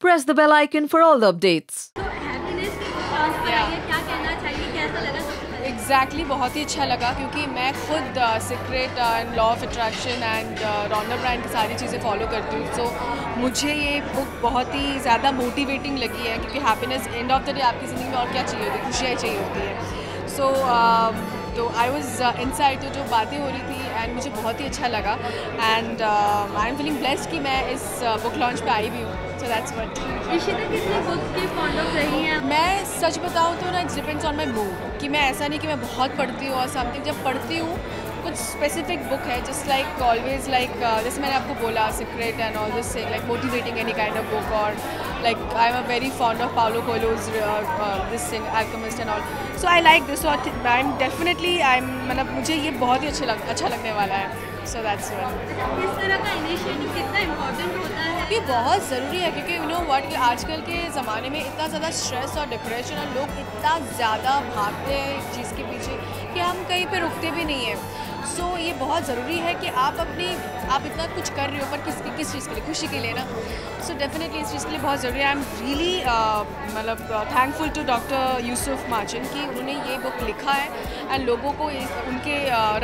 press the bell icon for all the updates. Exactly बहुत ही अच्छा लगा क्योंकि मैं खुद secret and law of attraction and Rhonda brand की सारी चीज़ें फॉलो करती हूँ। सो मुझे ये बुक बहुत ही ज़्यादा मोटिवेटिंग लगी है क्योंकि happiness end of the day आपकी ज़िंदगी में और क्या चाहिए होती है, खुशियाँ चाहिए होती है। सो तो आई वॉज इनसाइड, तो जो बातें हो रही थी एंड मुझे बहुत ही अच्छा लगा and I am feeling blessed कि मैं इस बुक लॉन्च पे आई भी हूँ। So that's what. इशिता कितनी बुक के फॉन्ड ऑफ रही हैं? मैं सच बताऊँ तो ना, it's depends on my mood कि मैं ऐसा नहीं कि मैं बहुत पढ़ती हूँ और समथिंग। जब पढ़ती हूँ कुछ स्पेसिफिक बुक है, जस्ट लाइक ऑलवेज लाइक जैसे मैंने आपको बोला secret and all this thing, like motivating any kind of book, और like I'm a very fond of Paulo Coelho's this thing Alchemist and all, so I like this, so I'm definitely मतलब मुझे ये बहुत ही अच्छा लगने वाला है। So that's one। इस तरह का इनिशिएटिव कितना इम्पोर्टेंट होता है? ये बहुत ज़रूरी है क्योंकि यू नो व्हाट, आजकल के ज़माने में इतना ज़्यादा स्ट्रेस और डिप्रेशन और लोग इतना ज़्यादा भागते हैं एक चीज़ के पीछे कि हम कहीं पे रुकते भी नहीं हैं। सो ये बहुत ज़रूरी है कि आप इतना कुछ कर रहे हो पर किस चीज़ के लिए, खुशी के लिए ना। सो डेफिनेटली इस चीज़ के लिए बहुत ज़रूरी है। आई एम रियली मतलब थैंकफुल टू डॉक्टर यूसुफ माचिन कि उन्होंने ये बुक लिखा है एंड लोगों को उनके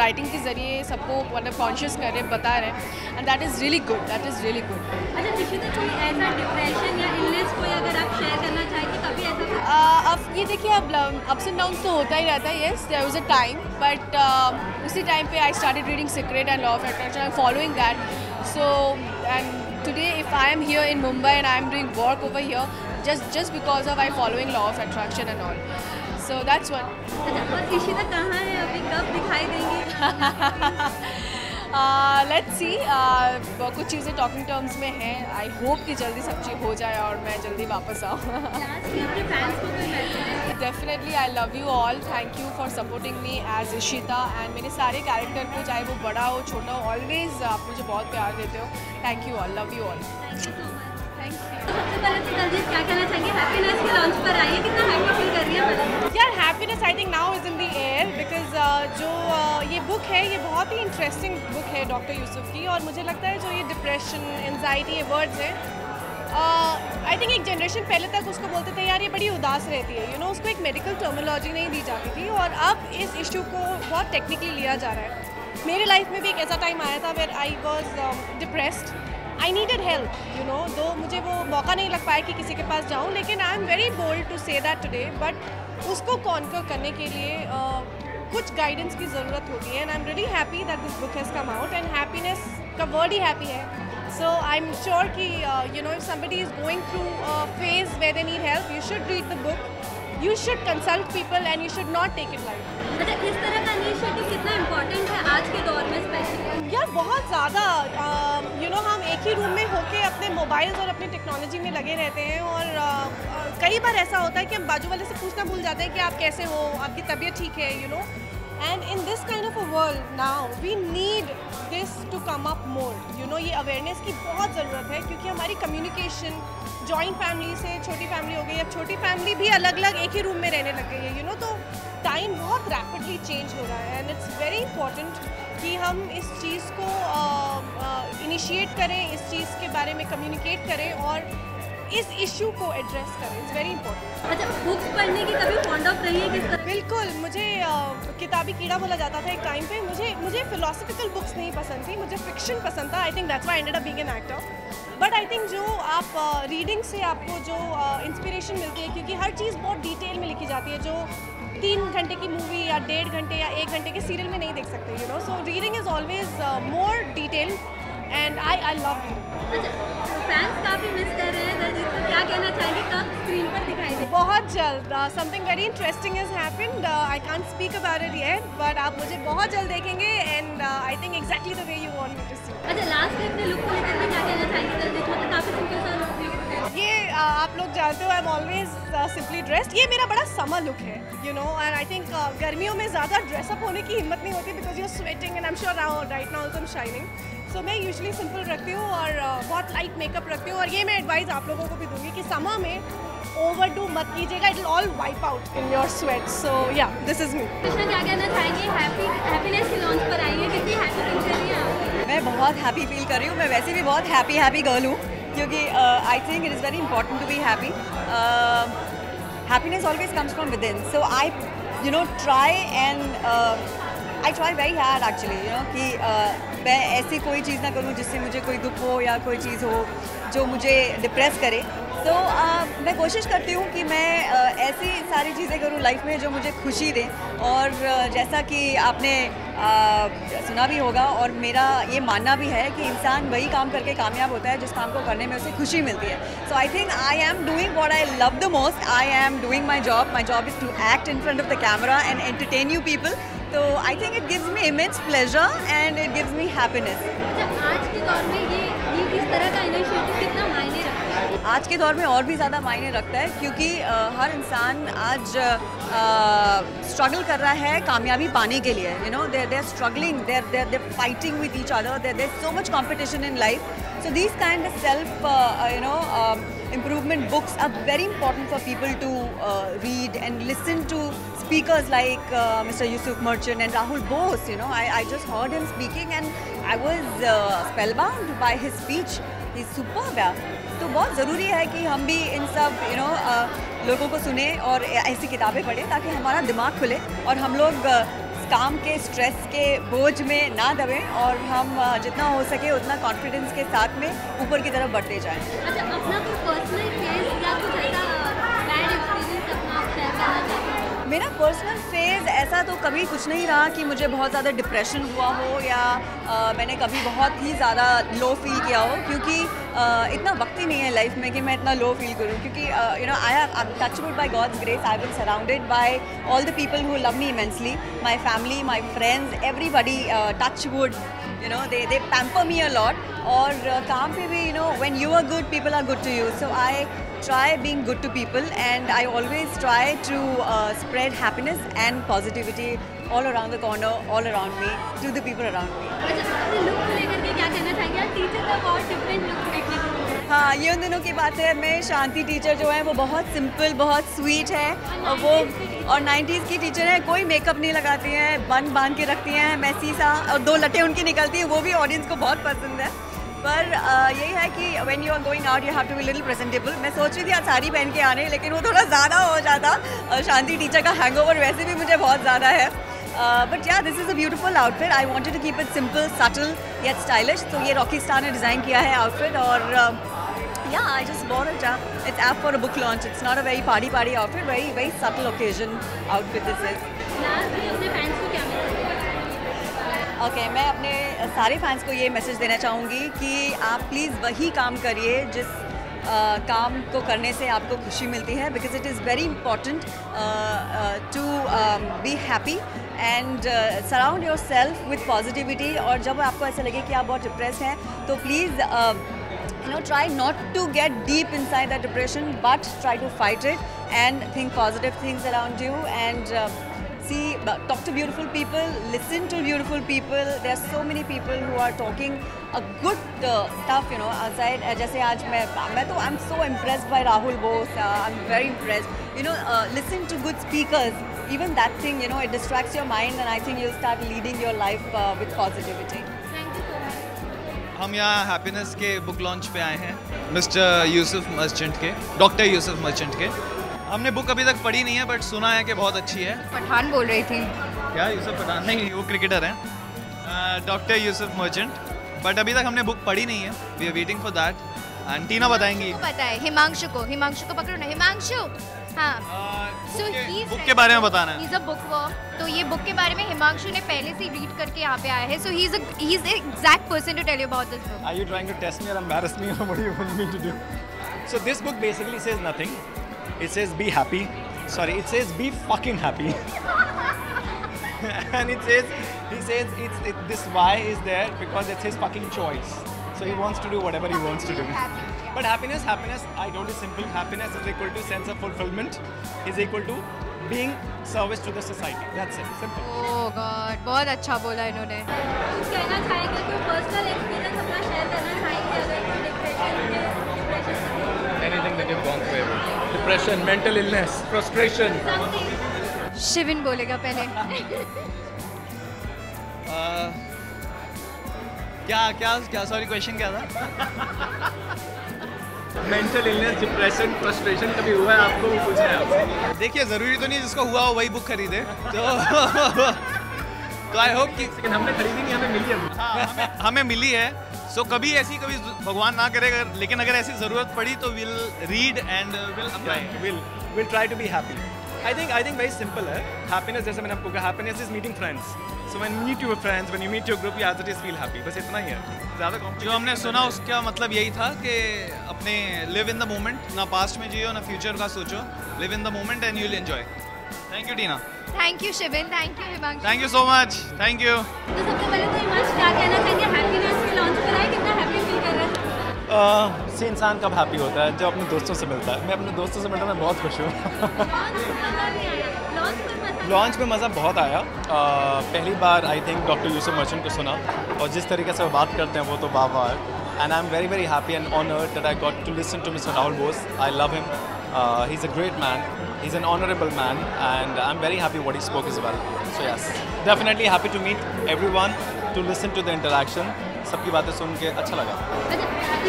राइटिंग के ज़रिए सबको मतलब कॉन्शियस कर रहे हैं, बता रहे हैं, and that is really good, that is really good. अच्छा इशिता, कोई ऐसा डिप्रेशन या इलनेस कोई अगर आप शेयर करना चाहें कि कभी ऐसा अब ये देखिए, अब अप्स एंड डाउन्स तो होता ही रहता है। Yes, there was a time, but उसी टाइम पे I started reading Secret and law of attraction, I am following that. So and today if I am here in Mumbai and I am doing work over here just because of I following law of attraction and all, so that's one। अच्छा, और इशिता कहाँ है अभी, कब दिखाई देंगी? Let's see, कुछ चीज़ें टॉकिंग टर्म्स में हैं। आई होप कि जल्दी सब चीज़ हो जाए और मैं जल्दी वापस आऊँ। Definitely I love you all, thank you for supporting me as Ishita and मेरे सारे कैरेक्टर को, चाहे वो बड़ा हो छोटा हो, ऑलवेज आप मुझे बहुत प्यार देते हो। Thank you all, love you all. Thank you. सबसे पहले तो दलजीत क्या कहना चाहेंगे? हैप्पीनेस के लॉन्च पर आई है, कितना हैप्पी फील कर रही है? यार happiness I think now is in the air because जो ये बुक है ये बहुत ही इंटरेस्टिंग बुक है डॉक्टर यूसुफ की, और मुझे लगता है जो ये डिप्रेशन, एंजाइटी, ये वर्ड्स हैं, आई थिंक एक जनरेशन पहले तक उसको बोलते थे यार ये बड़ी उदास रहती है, यू नो, उसको एक मेडिकल टर्मिनोलॉजी नहीं दी जाती थी, और अब इस इशू को बहुत टेक्निकली लिया जा रहा है। मेरे लाइफ में भी एक ऐसा टाइम आया था where I was depressed, I needed help, you know, दो मुझे वो मौका नहीं लग पाया कि किसी के पास जाऊँ, लेकिन I am very bold to say that today, but उसको कॉन्कर करने के लिए कुछ गाइडेंस की ज़रूरत होती है, and I am really happy that this book has come out, and happiness का वर्ड ही हैप्पी है। So I'm sure कि you know, if somebody is going through a phase where they need help, you should read the book, you should consult people, and you should not take it lightly। अच्छा, इस तरह का initiative कितना important है आज के दौर में स्पेशली? यार बहुत ज़्यादा, यू नो, हम एक ही रूम में होके अपने मोबाइल्स और अपनी टेक्नोलॉजी में लगे रहते हैं, और कई बार ऐसा होता है कि हम बाजू वाले से पूछना भूल जाते हैं कि आप कैसे हो, आपकी तबीयत ठीक है, you no. And in this kind of a world now, we need this to come up more, you know, ये awareness की बहुत ज़रूरत है क्योंकि हमारी communication जॉइंट फैमिली से छोटी फैमिली हो गई, अब छोटी फैमिली भी अलग अलग एक ही रूम में रहने लग गई है, यू नो, तो टाइम बहुत रैपिडली चेंज हो रहा है, एंड इट्स वेरी इंपॉर्टेंट कि हम इस चीज़ को इनिशिएट करें, इस चीज़ के बारे में कम्युनिकेट करें और इस इशू को एड्रेस करें। It's very important. अच्छा, बुक्स पढ़ने की कभी फॉन्ड ऑफ रही है किस तरह? बिल्कुल, मुझे किताबी कीड़ा बोला जाता था एक टाइम पे। मुझे फिलोसफिकल बुक्स नहीं पसंद थी, मुझे फिक्शन पसंद था। I think that's why I ended up being an actor. But I think जो आप रीडिंग से आपको जो इंस्पिरेशन मिलती है, क्योंकि हर चीज़ बहुत डिटेल में लिखी जाती है, जो 3 घंटे की मूवी या 1.5 घंटे या 1 घंटे के सीरियल में नहीं देख सकते, you know. So reading is always more detail and I love reading. अच्छा, फैंस काफ़ी मिस कर रहे हैं दलजीत को, क्या कहना चाहेंगे, कब स्क्रीन पर दिखाई दे? बहुत जल्द। Something very interesting has happened, I can't speak about it yet, but आप मुझे बहुत जल्द देखेंगे, and I think exactly the way you want me to see. अच्छा, लास्ट में अपने लुक को लेकर के क्या कहना चाहेंगे दलजीत? मतलब काफ़ी सिंपल सा लुक है ये, आप लोग जानते हो I am always simply dressed. ये मेरा बड़ा समर लुक है, you know, and I think गर्मियों में ज़्यादा ड्रेसअप होने की हिम्मत नहीं होती because you are sweating, and I am sure right now also I am shining. So मैं यूजुअली सिंपल रखती हूँ और बहुत लाइट मेकअप रखती हूँ, और ये मैं एडवाइस आप लोगों को भी दूंगी कि समर में ओवरडू मत कीजिएगा, it will all wipe out in your sweat. So yeah, this is me. Krishna, क्या कहना चाहेंगे? हैप्पीनेस के लॉन्च पर आई है, कितनी हैप्पी फील कर रही हैं आप? मैं बहुत हैप्पी फील कर रही हूँ। मैं वैसे भी बहुत हैप्पी गर्ल हूँ, क्योंकि I think it is very important to be happy. Happiness always comes from within. So I, try and I try very hard actually, कि मैं ऐसी कोई चीज़ ना करूँ जिससे मुझे कोई दुख हो या कोई चीज़ हो जो मुझे डिप्रेस करे. तो मैं कोशिश करती हूँ कि मैं ऐसी सारी चीज़ें करूँ लाइफ में जो मुझे खुशी दें. और जैसा कि आपने सुना भी होगा और मेरा ये मानना भी है कि इंसान वही काम करके कामयाब होता है जिस काम को करने में उसे खुशी मिलती है. So I think I am doing what I love the most. I am doing my job is to act in front of the camera and entertain you people. तो I think it gives me immense pleasure and it gives me happiness. आज के दौर में ये इस तरह का initiative कितना मायने रखता है? आज के दौर में और भी ज़्यादा मायने रखता है क्योंकि हर इंसान आज स्ट्रगल कर रहा है कामयाबी पाने के लिए. They are struggling, they are fighting with each other. There so much competition in life. So these kind of improvement books are very important for people to read and listen to speakers like Mr. Yusuf Merchant and Rahul Bose. I just heard him speaking and I was spellbound by his speech. He's superb. तो बहुत ज़रूरी है कि हम भी इन सब लोगों को सुने और ऐसी किताबें पढ़ें ताकि हमारा दिमाग खुले और हम लोग काम के स्ट्रेस के बोझ में ना दबें और हम जितना हो सके उतना कॉन्फिडेंस के साथ में ऊपर की तरफ बढ़ते जाएं. अच्छा, अपना कोई पर्सनल फेज या कुछ ऐसा बैड एक्सपीरियंस अपना शेयर करना चाहते हैं? मेरा पर्सनल फेज़ ऐसा तो कभी कुछ नहीं रहा कि मुझे बहुत ज़्यादा डिप्रेशन हुआ हो या मैंने कभी बहुत ही ज़्यादा लो फील किया हो क्योंकि इतना वक्त ही नहीं है लाइफ में कि मैं इतना लो फील करूँ. क्योंकि I have touched wood by God's grace. I been surrounded by all the people who love me immensely. My family, my friends, everybody touch wood. They pamper me a lot. और काम पे भी when you are good, people are good to you. So I try being good to people and I always try to spread happiness and positivity all around the corner, all around me, to the people around me. अच्छा, अपने look को लेकर के क्या कहना चाहेंगे? Teacher का बहुत डिफरेंट लुक देखने को मिलता है. हाँ, ये उन दिनों की बात है. मैं शांति टीचर जो है वो बहुत सिंपल, बहुत स्वीट है और वो 90s की टीचर है. कोई मेकअप नहीं लगाती हैं, बन बांध के रखती हैं मैसी सा और 2 लटें उनकी निकलती हैं. वो भी ऑडियंस को बहुत पसंद है. पर यही है कि when you are going out you have to be little presentable. मैं सोच रही थी आज साड़ी पहन के आने, लेकिन वो थोड़ा ज़्यादा हो जाता. शांति टीचर का हैंगओवर वैसे भी मुझे बहुत ज़्यादा है. But yeah, this is a beautiful outfit. I wanted to keep it simple, subtle, yet stylish. तो ये रॉकी स्टार ने डिज़ाइन किया है outfit और yeah, I just bought it. It's apt for a book launch. It's not a very party outfit. Very subtle occasion outfit this is. Last में अपने fans को क्या मैसेज देना चाहेंगे? ओके, मैं अपने सारे फैंस को ये मैसेज देना चाहूँगी कि आप प्लीज़ वही काम करिए जिस काम को करने से आपको खुशी मिलती है. Because it is very important to be happy and surround yourself with positivity. और जब आपको ऐसा लगे कि आप बहुत डिप्रेस हैं तो please try not to get deep inside that depression, but try to fight it and think positive things around you and talk to beautiful people, listen to beautiful people. There are so many people who are talking a good stuff, outside. जैसे आज मैं तो I'm so impressed by Rahul Bose. I'm very impressed. Listen to good speakers. Even that thing, it distracts your mind, and I think you'll start leading your life with positivity. हम यहाँ happiness के book launch पे आए हैं mister Yusuf merchant के, doctor Yusuf merchant के. हमने book अभी तक पढ़ी नहीं है बट सुना है कि बहुत अच्छी है. पठान बोल रही थी क्या यूसुफ पठान? नहीं, वो क्रिकेटर हैं. Doctor Yusuf merchant. बट अभी तक हमने बुक पढ़ी नहीं है. We are waiting for that. And Tina बताएंगी. पता है हिमांशु को पकड़ो ना. हिमांशु, हाँ. So बुक के बारे में बताना है. He's a bookworm. तो ये बुक के बारे में हिमांशु ने पहले से रीड करके यहाँ पे आया है. So he's the exact person to tell you about this book. Are you trying to test me or embarrass me, or what do you want me to do? So this book basically says nothing. It says be happy. Sorry, it says be fucking happy. And he says this why is there because it's his fucking choice. So he wants to do whatever he wants to do. But happiness, I told you simple. Happiness is equal to sense of fulfillment, is equal to being service to the society. That's it. Simple. Oh God, बहुत अच्छा बोला इन्होंने. कुछ कहना चाहेंगे? कोई personal experience अपना share करना चाहेंगे? अगर depression anything that you've gone through. Depression, mental illness, frustration. Shivin बोलेगा पहले. क्या सॉरी क्वेश्चन क्या था? मेंटल इलनेस, डिप्रेशन, फ्रस्ट्रेशन कभी हुआ है आपको? वो पूछ रहे हैं आपसे। देखिए ज़रूरी तो नहीं जिसको हुआ हो वही बुक खरीदे तो आई होप कि लेकिन हमने खरीदी नहीं, हमें मिली है। हाँ, हमें मिली है। सो कभी भगवान ना करे, लेकिन अगर ऐसी ज़रूरत पड़ी तो will read and will apply. We'll try to be happy. I think very simple है. Happiness जैसे मैंने आपको कहा, happiness is meeting friends. So when you meet your friends, when you meet your group, you as it is feel happy. बस इतना ही है. ज़्यादा जो हमने सुना उसका मतलब यही था कि अपने लिव इन द मोमेंट, ना पास्ट में जियो ना फ्यूचर का सोचो, live in the moment and you will enjoy. Thank you Tina. Thank you Shivin, thank you Himanshu. Thank you so much, thank you. तो सबसे पहले तो हिमांशु क्या कहना चाहेंगे, हैप्पीनेस के लॉन्च पर आए, कितना हैप्पी फील कर रहे हैं? से इंसान कब हैप्पी होता है? जब अपने दोस्तों से मिलता है। मैं अपने दोस्तों से मिलकर मैं बहुत खुश हूँ। लॉन्च में मज़ा बहुत आया। पहली बार I think doctor Yusuf Merchant को सुना और जिस तरीके से वो बात करते हैं वो तो वाह है। And I am very very happy and honoured that I got to listen to mister Rahul Bose. I love him, he is a great man, he is an honourable man and I am very happy what he spoke is well. So yes, definitely happy to meet everyone, to listen to the interaction. सबकी बातें सुन के अच्छा लगा।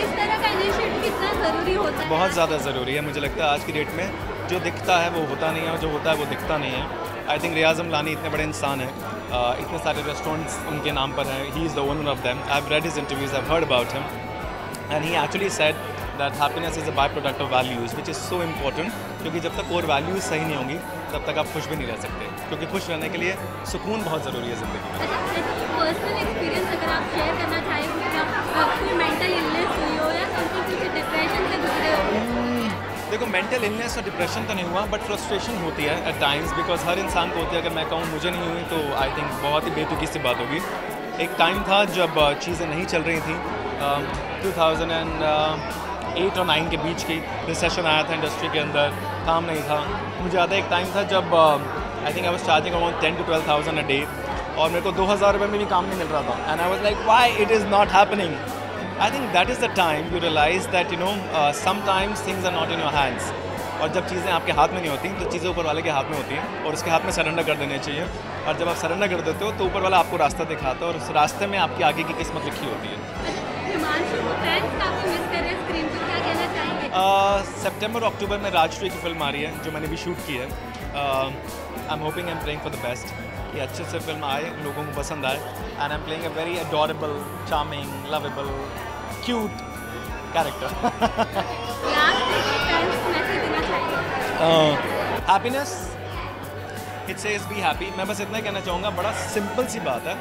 इस तरह का initiative कितना ज़रूरी होता है? बहुत ज़्यादा ज़रूरी है। मुझे लगता है आज की डेट में जो दिखता है वो होता नहीं है और जो होता है वो दिखता नहीं है। आई थिंक रियाज अमलानी इतने बड़े इंसान हैं, इतने सारे रेस्टोरेंट्स उनके नाम पर हैं। He is the owner of them. I have read his interviews, I have heard about him and he actually said that happiness is a by product of values which is so important, क्योंकि जब तक और values सही नहीं होंगी तब तक आप खुश भी नहीं रह सकते, क्योंकि खुश रहने के लिए सुकून बहुत ज़रूरी है ज़िंदगी में। पर्सनल एक्सपीरियंस अगर आप शेयर करना चाहें, कोई मेंटल इलनेस हुई हो या कुछ डिप्रेशन से गुजरे हो? देखो, मेंटल इलनेस और डिप्रेशन तो नहीं हुआ, बट फ्रस्ट्रेशन होती है एट टाइम्स, बिकॉज हर इंसान को होती है। अगर मैं कहूँ मुझे नहीं हुई तो आई थिंक बहुत ही बेतुकी सी बात होगी। एक टाइम था जब चीज़ें नहीं चल रही थी, 2008 और 9 के बीच की रिसेशन आया था इंडस्ट्री के अंदर, काम नहीं था। मुझे याद है एक टाइम था जब आई think I was charging around 10 to 12,000 a day और मेरे को 2,000 रुपये में भी काम नहीं मिल रहा था। And I was like why it is not happening. I think that is the time you realise that you know sometimes things are not in your hands. और जब चीज़ें आपके हाथ में नहीं होती तो चीज़ें ऊपर वाले के हाथ में होती हैं और उसके हाथ में सरेंडर कर देनी चाहिए। और जब आप सरेंडर कर देते हो तो ऊपर वाला आपको रास्ता दिखाता है और उस रास्ते में आपकी आगे की किस्मत लिखी होती है। हिमांशु को फैंस काफ़ी मिस कर रहे हैं स्क्रीन पर, क्या कहना चाहेंगे? सितंबर अक्टूबर में राजश्री की फिल्म आ रही है जो मैंने भी शूट की है। I am hoping, I am praying for the best कि अच्छे से फिल्म आए, लोगों को पसंद आए। And I am playing a very adorable, charming, lovable, cute character. Happiness, it says be happy. मैं बस इतना कहना चाहूँगा, बड़ा सिंपल सी बात है।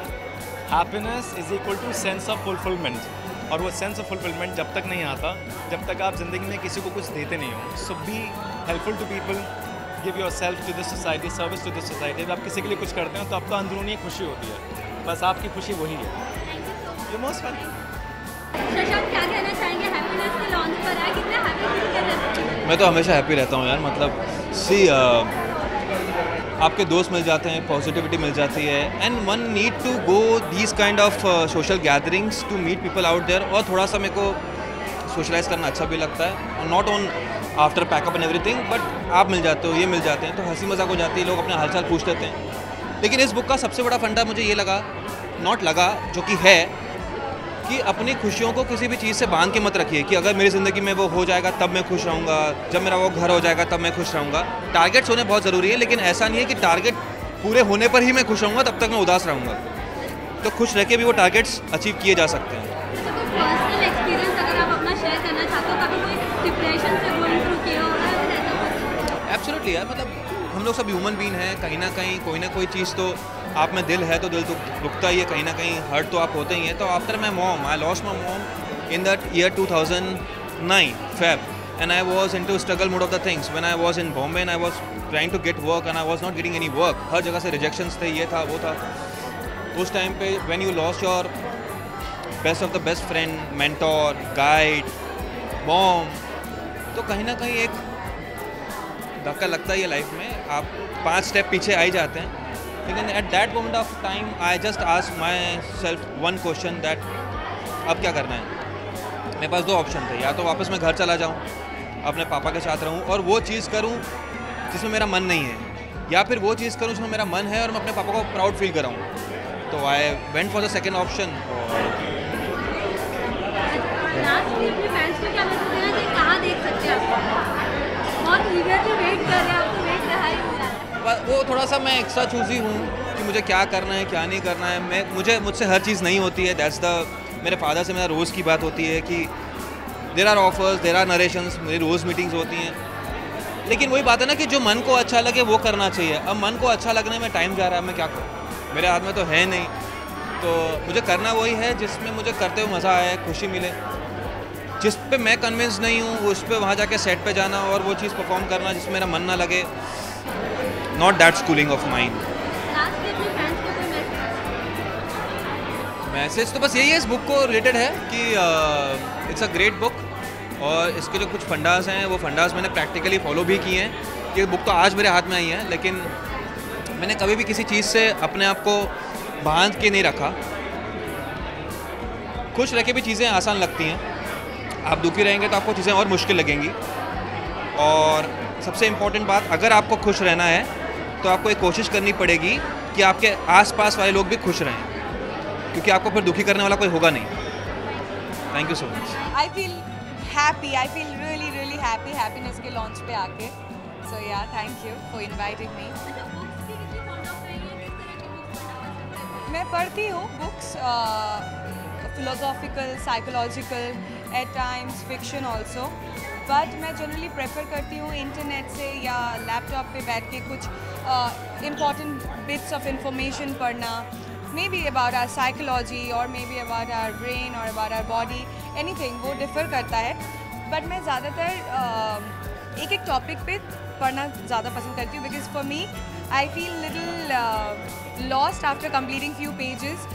Happiness is equal to sense of fulfilment, और वो सेंस ऑफ फुलफिलमेंट जब तक नहीं आता जब तक आप ज़िंदगी में किसी को कुछ देते नहीं हो। So be helpful to people, give yourself to this society, service to this society. जब आप किसी के लिए कुछ करते हो तो आपको अंदरूनी खुशी होती है, बस आपकी खुशी वही है। You most welcome. शशांक, क्या कहना चाहेंगे, हैप्पीनेस के लॉन्च पर आए, कितना हैप्पी फील कर रहे हैं? मैं तो हमेशा हैप्पी रहता हूँ यार। मतलब सी आपके दोस्त मिल जाते हैं, पॉजिटिविटी मिल जाती है, and one need to go these kind of social gatherings to meet people out there. और थोड़ा सा मेरे को सोशलाइज करना अच्छा भी लगता है, not on after pack up and everything, but आप मिल जाते हो, ये मिल जाते हैं तो हंसी मजाक हो जाती है, लोग अपने हालचाल पूछ लेते हैं। लेकिन इस बुक का सबसे बड़ा फंडा मुझे ये लगा, जो कि है कि अपनी खुशियों को किसी भी चीज़ से बांध के मत रखिए कि अगर मेरी ज़िंदगी में वो हो जाएगा तब मैं खुश रहूँगा, जब मेरा वो घर हो जाएगा तब मैं खुश रहूँगा। टारगेट्स होने बहुत ज़रूरी है, लेकिन ऐसा नहीं है कि टारगेट पूरे होने पर ही मैं खुश रहूँगा तब तक मैं उदास रहूँगा। तो खुश रह के भी वो टारगेट्स अचीव किए जा सकते हैं। पर्सनल एक्सपीरियंस अगर आप अपना शेयर करना चाहते हो, कभी कोई डिप्रेशन से गोइंग थ्रू किया हो? एब्सोल्युटली यार, मतलब हम लोग सब ह्यूमन बीइंग हैं, कहीं ना कोई चीज़ तो आप में दिल है तो दिल तो दुखता ही है, कहीं ना कहीं हर्ट तो आप होते ही हैं। तो after my mom, I lost my mom in that year 2009 Feb, and I was into struggle mode of the things. When I was in Bombay and I was trying to get work and I was not getting any work, हर जगह से rejections थे, ये था वो था। उस time पे when you lost your best of the best friend, mentor, guide, mom, तो कहीं ना कहीं एक धक्का लगता ही है लाइफ में, आप 5 स्टेप पीछे आ ही जाते हैं। लेकिन at that moment of time I just ask my self one question that अब क्या करना है। मेरे पास 2 ऑप्शन थे, या तो वापस मैं घर चला जाऊँ, अपने पापा के साथ रहूँ और वो चीज़ करूँ जिसमें मेरा मन नहीं है, या फिर वो चीज़ करूँ जिसमें मेरा मन है और मैं अपने पापा को प्राउड फील कराऊँ। तो I went for the second option. Last में अपने फैंस को क्या मैसेज देना चाहिए, कहाँ देख तो थोड़ा सा मैं एक्स्ट्रा चूज़ी हूँ कि मुझे क्या करना है क्या नहीं करना है। मुझसे हर चीज़ नहीं होती है। दैट्स द मेरे फादर से मेरा रोज़ की बात होती है कि there are offers, there are narrations, मेरी रोज़ मीटिंग्स होती हैं। लेकिन वही बात है ना कि जो मन को अच्छा लगे वो करना चाहिए। अब मन को अच्छा लगने में टाइम जा रहा है, मैं क्या करूँ, मेरे हाथ में तो है नहीं। तो मुझे करना वही है जिसमें मुझे करते हुए मज़ा आए, खुशी मिले। जिस पे मैं कन्विंस नहीं हूँ उस पे वहाँ जाके सेट पे जाना और वो चीज़ परफॉर्म करना जिसमें मेरा मन ना लगे, not that schooling of mind. Message तो बस यही है इस बुक को रिलेटेड है कि इट्स अ ग्रेट बुक, और इसके जो कुछ फंडास हैं वो फंडास मैंने प्रैक्टिकली फॉलो भी किए हैं। ये बुक तो आज मेरे हाथ में आई है, लेकिन मैंने कभी भी किसी चीज़ से अपने आप को बांध के नहीं रखा। खुश रह के भी चीज़ें आसान लगती हैं, आप दुखी रहेंगे तो आपको चीज़ें और मुश्किल लगेंगी। और सबसे इम्पॉर्टेंट बात, अगर आपको खुश रहना है तो आपको एक कोशिश करनी पड़ेगी कि आपके आसपास वाले लोग भी खुश रहें, क्योंकि आपको फिर दुखी करने वाला कोई होगा नहीं। Thank you so much. I feel happy, I feel really really happy Happiness के लॉन्च पे आके। So yeah thank you for inviting me. मैं पढ़ती हूँ books, philosophical, psychological, at times fiction also, but मैं जनरली प्रेफर करती हूँ internet से या लैपटॉप पे बैठ के कुछ इम्पॉर्टेंट बिट्स ऑफ इंफॉर्मेशन पढ़ना, maybe about our psychology or maybe about our brain or about our body, anything, वो डिफ़र करता है। बट मैं ज़्यादातर एक टॉपिक पे पढ़ना ज़्यादा पसंद करती हूँ, because for me I feel little lost after completing few pages,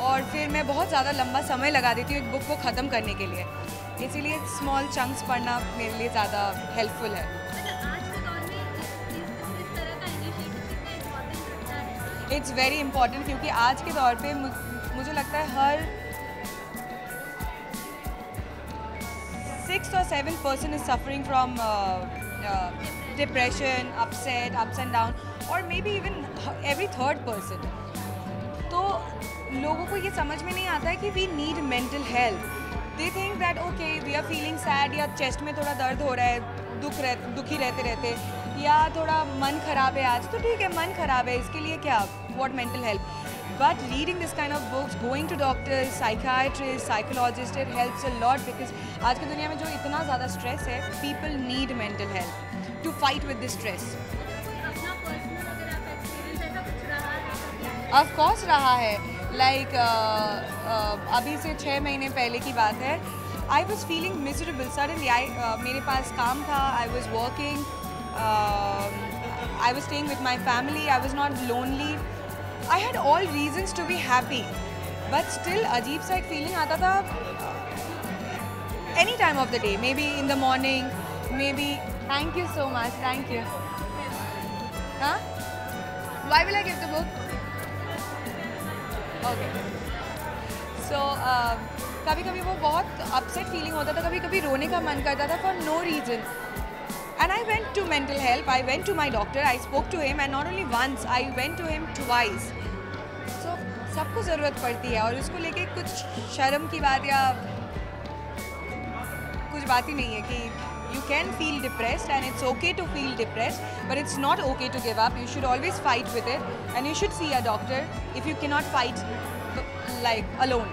और फिर मैं बहुत ज़्यादा लंबा समय लगा देती हूँ एक बुक को ख़त्म करने के लिए। इसीलिए स्मॉल चंक्स पढ़ना मेरे लिए ज़्यादा हेल्पफुल है। इट्स वेरी इंपॉर्टेंट, क्योंकि आज के दौर पे मुझे लगता है हर 6 or 7 person is suffering from depression, upset, ups and down, or maybe even every third person. तो लोगों को ये समझ में नहीं आता है कि we need mental health. They think that okay, we are feeling sad, या चेस्ट में थोड़ा दर्द हो रहा है, दुखी रहते, या थोड़ा मन ख़राब है आज, तो ठीक है मन ख़राब है, इसके लिए क्या, what mental help. But reading this kind of books, going to doctors, psychiatrists, psychologists, it helps a lot, because आज की दुनिया में जो इतना ज़्यादा stress है, people need mental help to fight with this stress. Of course रहा है, like अभी से 6 महीने पहले की बात है, I was feeling miserable. Suddenly मेरे पास काम था, I was working, I was staying with my family, I was not lonely, I had all reasons to be happy, but still अजीब सा एक feeling आता था any time of the day, maybe in the morning, maybe, thank you so much, thank you. Huh? Why will I give the book? Okay. So कभी कभी वो बहुत upset feeling होता था, कभी कभी रोने का मन करता था for no reason. And I went to mental help, I went to my doctor, I spoke to him, and not only once, I went to him twice. So सबको ज़रूरत पड़ती है, और उसको लेके कुछ शर्म की बात या कुछ बात ही नहीं है कि you can feel depressed and it's okay to feel depressed, but it's not okay to give up. You should always fight with it, and you should see a doctor if you cannot fight like alone.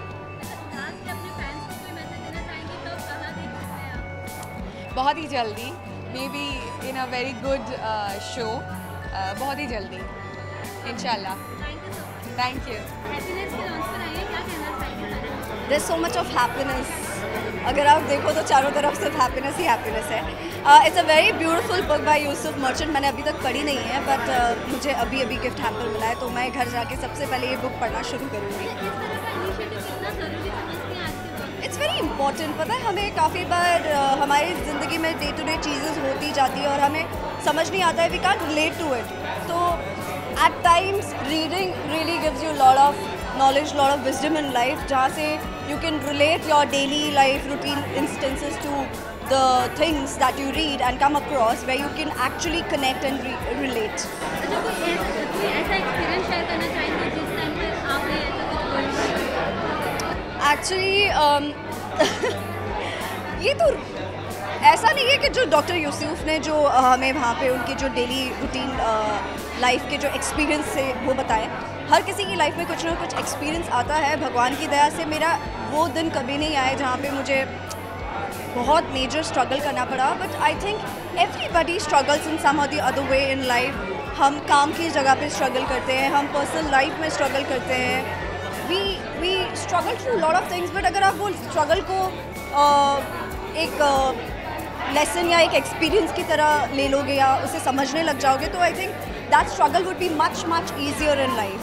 बहुत ही जल्दी, maybe in a very good show, बहुत ही जल्दी, इंशाल्लाह. Thank you. There's so much of happiness. अगर आप देखो तो चारों तरफ सिर्फ हैप्पीनेस ही हैप्पीनेस है. It's a very beautiful book by Yusuf merchant. मैंने अभी तक पढ़ी नहीं है, बट मुझे अभी गिफ्ट हैम्पर मिला है, तो मैं घर जाके सबसे पहले ये बुक पढ़ना शुरू करूँगी. It's very important. पता है, हमें काफ़ी बार हमारी ज़िंदगी में डे टू डे चीज़ें होती जाती है और हमें समझ नहीं आता है, we can't relate to it. तो at times reading really gives you lot of knowledge, lot of wisdom in life, जहाँ से you can relate your daily life routine instances to the things that you read and come across where you can actually connect and relate. अच्छा, कोई ऐसा experience share करना चाहेंगे जिस time पे आपने ऐसा कुछ Actually ये तो ऐसा नहीं है कि जो डॉक्टर यूसुफ ने जो हमें वहाँ पे उनकी जो डेली रूटीन लाइफ के जो एक्सपीरियंस से वो बताएं, हर किसी की लाइफ में कुछ ना कुछ एक्सपीरियंस आता है। भगवान की दया से मेरा वो दिन कभी नहीं आया जहाँ पे मुझे बहुत मेजर स्ट्रगल करना पड़ा, but I think everybody struggles in some or the other way in life. हम काम की जगह पे स्ट्रगल करते हैं, हम पर्सनल लाइफ में स्ट्रगल करते हैं, we struggle through lot of things. But अगर आप वो स्ट्रगल को एक लेसन या एक एक्सपीरियंस की तरह ले लोगे या उसे समझने लग जाओगे, तो I think that struggle would be much easier in life.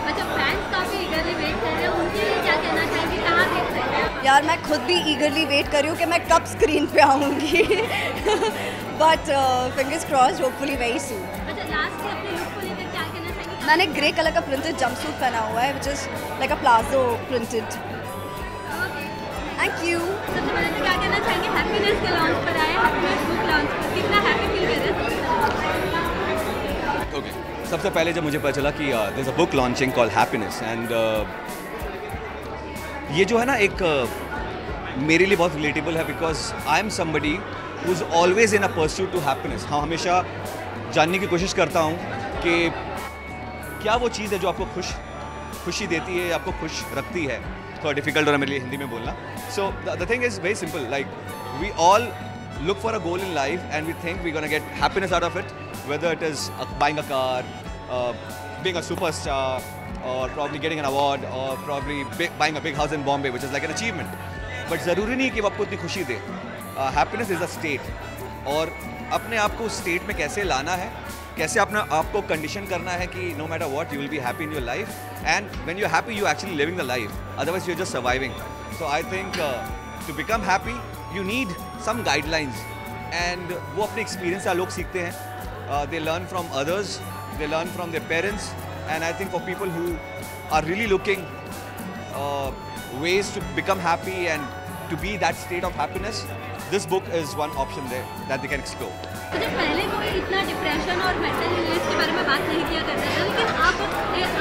अच्छा, फैंस काफ़ी ईगरली वेट कर रहे हैं, उनके लिए क्या कहना चाहेंगे, कहाँ देख सकते हैं? यार मैं खुद भी ईगरली वेट कर रही हूँ कि मैं कब स्क्रीन पे आऊँगी, but fingers crossed, hopefully very soon. अच्छा, लास्ट में अपने लुक को लेकर क्या कहना चाहेंगे? मैंने ग्रे कलर का प्रिंटेड जंपसूट पहना हुआ है, which is like a palazzo printed. Thank you. सबसे पहले तो क्या कहना चाहेंगे, हैप्पीनेस के लॉन्च पर आए, हैप्पीनेस बुक लॉन्च पर कितना हैप्पी फील कर रहे हैं? ओके, सबसे पहले जब मुझे पता चला कि there is a book launching called Happiness, and ये जो है ना एक मेरे लिए बहुत रिलेटेबल है, because I am somebody who is always in a pursuit to happiness. हाँ, हमेशा जानने की कोशिश करता हूँ कि क्या वो चीज़ है जो आपको खुशी देती है, आपको खुश रखती है। थोड़ा डिफिकल्ट हो रहा है मेरे लिए हिंदी में बोलना। So the thing is very simple, like we all look for a goal in life and we think we're going to get happiness out of it, whether it is buying a car, being a superstar, or probably getting an award, or probably buying a big house in Bombay, which is like an achievement. But ज़रूरी नहीं कि वो आपको इतनी खुशी दे। Happiness is a state, और अपने आप को उस state में कैसे लाना है, कैसे अपना आपको कंडीशन करना है कि no matter what you will be happy in your life, and when you're happy you're actually living the life, otherwise you're just surviving. So I think to become happy you need some guidelines, and वो अपने experience से लोग सीखते हैं, they learn from others, they learn from their parents, and I think for people who are really looking ways to become happy and to be that state of happiness, this book is one option there that they can explore. तो जब पहले कोई इतना depression और mental illness के बारे में बात नहीं किया करता था, लेकिन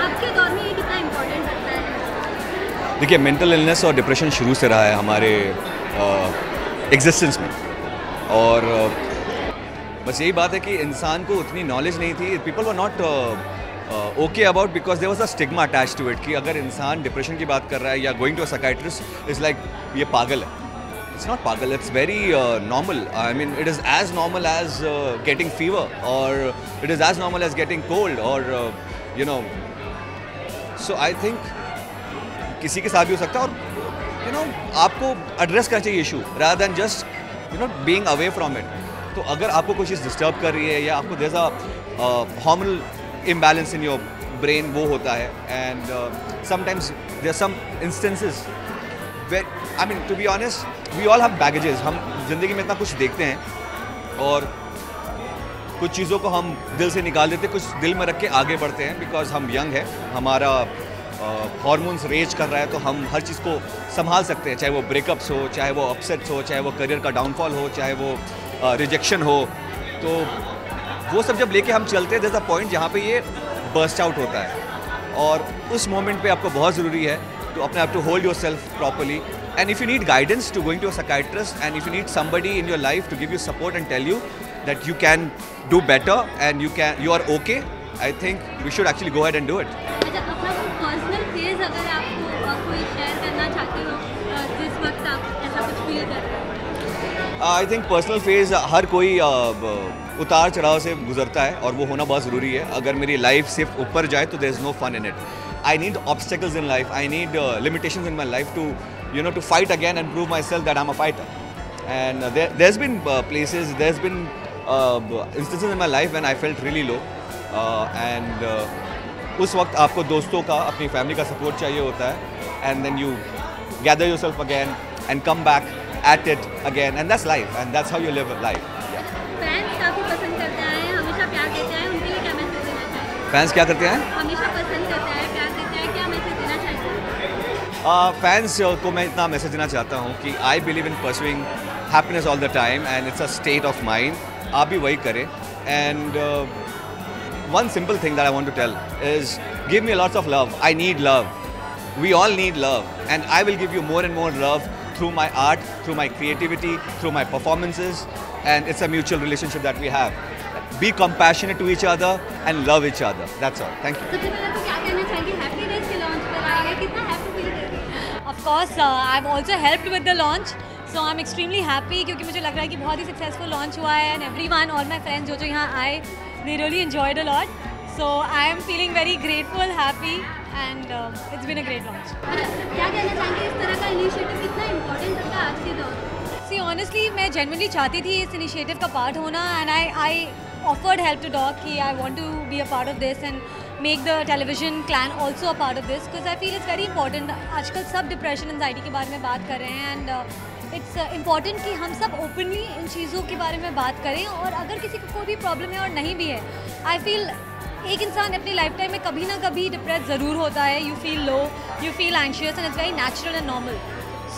आपके दौर में ये कितना इम्पोर्टेंट लगता है? देखिए, मेंटल इलनेस और डिप्रेशन शुरू से रहा है हमारे एग्जिस्टेंस में, और बस यही बात है कि इंसान को उतनी नॉलेज नहीं थी, people were not okay about, because there was a stigma attached to it कि अगर इंसान डिप्रेशन की बात कर रहा है या going to a psychiatrist is like ये पागल है। It's not pagal, it's very normal. I mean, it is as normal as getting fever, or it is as normal as getting cold, or you know. So I think किसी के साथ भी हो सकता है, और you know आपको address करना चाहिए issue rather than just you know being away from it. तो अगर आपको कोई चीज़ disturb कर रही है या आपको there's a hormonal imbalance in your brain, वो होता है, and sometimes there are some instances where, I mean, to be honest, we all have baggages. हम ज़िंदगी में इतना कुछ देखते हैं और कुछ चीज़ों को हम दिल से निकाल देते हैं, कुछ दिल में रख के आगे बढ़ते हैं, बिकॉज हम यंग है, हमारा हार्मोन्स रेज कर रहा है, तो हम हर चीज़ को संभाल सकते हैं, चाहे वो ब्रेकअप्स हो, चाहे वो अपसेट्स हो, चाहे वो करियर का डाउनफॉल हो, चाहे वो रिजेक्शन हो। तो वो सब जब लेके हम चलते हैं, देयर इज अ पॉइंट जहाँ पे ये बर्स्ट आउट होता है, और उस मोमेंट पे आपको बहुत ज़रूरी है to अपने आप to hold yourself properly, and if you need guidance to going to a psychiatrist, and if you need somebody in your life to give you support and tell you that you can do better and you are okay, I think we should actually go ahead and do it. अच्छा, अपना कोई personal phase अगर आपको कोई share करना चाहते हो जिस वक्त आप ऐसा कुछ फील कर रहे हो? I think personal phase हर कोई उतार चढ़ाव से गुजरता है, और वो होना बहुत ज़रूरी है। अगर मेरी लाइफ सिर्फ ऊपर जाए तो there is no fun in it. I need obstacles in life. I need limitations in my life to, you know, to fight again and prove myself that I'm a fighter. And there's been places, there's been instances in my life when I felt really low. And उस वक्त आपको दोस्तों का, अपनी family का support चाहिए होता है, and then you gather yourself again and come back at it again, and that's life, and that's how you live life. Fans काफ़ी पसंद करते हैं, हमेशा प्यार देते हैं, उनके लिए क्या मैसेज देना चाहिए? फैंस क्या करते हैं? हमेशा पसंद करते हैं, प्यार देते हैं, क्या मैसेज देना चाहिए? फैंस को मैं इतना मैसेज देना चाहता हूँ कि I believe in pursuing happiness all the time, and it's a state of mind. आप भी वही करें, and one simple thing that I want to tell is give me lots of love. I need love. We all need love, and I will give you more and more love through my art, through my creativity, through my performances, and it's a mutual relationship that we have. Be compassionate to each other and love each other. That's all. Thank you. सबसे पहले तो क्या कहना चाहेंगे happy days के launch पर आए हैं, कितना हैप्पी फील कर रही हैं? Of course, I've also helped with the launch, so I'm extremely happy क्योंकि मुझे लग रहा है कि बहुत ही successful launch हुआ है and everyone, all my friends जो यहाँ आए, they really enjoyed a lot. So I am feeling very grateful, happy, and it's been a great launch. क्या कहना चाहेंगे इस तरह का इनिशिएटिव कितना इम्पोर्टेंट होता है आज के दौर में? See, honestly, मैं genuinely चाहती थी इस इनिशिएटिव का पार्ट होना and I offered help to Doc कि I want to be a part of this and make the television clan also a part of this because I feel it's very important. आजकल सब depression anxiety के बारे में बात कर रहे हैं and it's important कि हम सब openly इन चीज़ों के बारे में बात करें और अगर किसी को कोई भी प्रॉब्लम है और नहीं भी है, I feel एक इंसान अपनी लाइफ टाइम में कभी ना कभी डिप्रेस ज़रूर होता है. You feel low, you feel anxious and it's very natural and normal.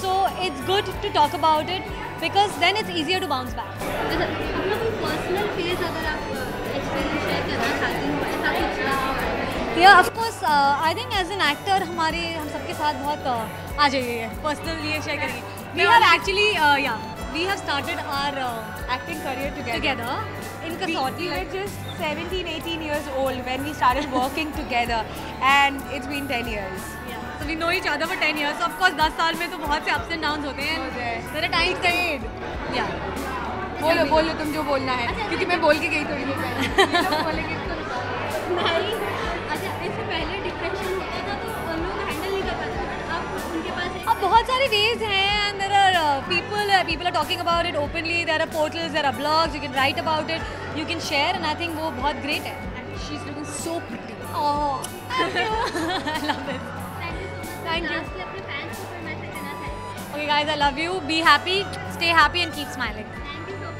So it's good to talk about it because then it's easier to bounce back. अपना कोई पर्सनल फेज अगर आप एक्सपीरियंस शेयर करना चाहती हो, ऐसा कुछ रहा? या of course I think as an actor हम सबके साथ बहुत आ जाइए पर्सनल ये शेयर करेंगे. We have actually we have started our acting career together in Kasauti. We were just 17-18 years old when we started working together and it's been 10 years. Yeah. So we know each other for 10 years. So of course 10 साल में तो बहुत से ups and downs होते हैं. There are times that yeah. बोलो तुम जो बोलना है क्योंकि मैं बोल के गई थोड़ी देर पहले. बोलेंगे तो नहीं. अच्छा, इससे पहले डिप्रेशन होता था तो लोग हैंडल नहीं कर पाते, अब उनके पास अब बहुत सारे वेज हैं and there are people are talking about it openly. There are portals, there are blogs, you can write about it, you can share and I think वो बहुत great है. And she's looking so pretty. Oh, thank you. I love it. Thank you so much. Thank you. Lastly, अपने fans को कोई message देना चाहेंगे? Okay guys, I love you. Be happy, stay happy and keep smiling. Thank you so much.